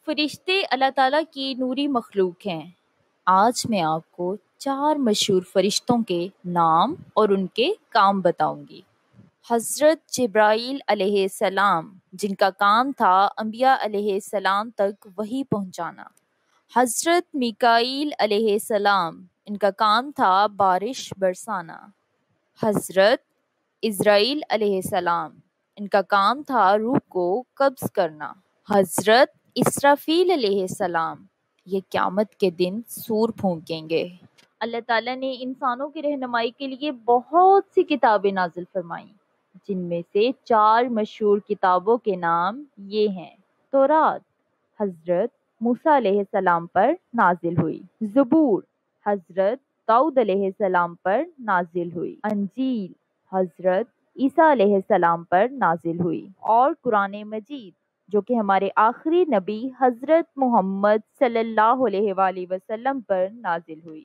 فرشتے اللہ تعالیٰ کی نوری مخلوق ہیں۔ آج میں آپ کو 4 مشہور فرشتوں کے نام اور ان کے کام بتاؤں گی۔ حضرت جبرائیل علیہ السلام، جن کا کام تھا انبیاء علیہ السلام تک وحی پہنچانا۔ حضرت میکائیل علیہ السلام، ان کا کام تھا بارش برسانا۔ حضرت عزرائیل علیہ السلام، ان کا کام تھا روح کو قبض کرنا۔ حضرت اسرافیل علیہ السلام، یہ قیامت کے دن سور پھونکیں گے۔ اللہ تعالیٰ نے انسانوں کی رہنمائی کے لیے بہت سی کتابیں نازل فرمائیں، جن میں سے 4 مشہور کتابوں کے نام یہ ہیں۔ تورات حضرت موسیٰ علیہ السلام پر نازل ہوئی۔ زبور حضرت داؤد علیہ السلام پر نازل ہوئی۔ انجیل حضرت عیسیٰ علیہ السلام پر نازل ہوئی، اور قرآن مجید جو کہ ہمارے آخری نبی حضرت محمد صلی اللہ علیہ وآلہ وسلم پر نازل ہوئی۔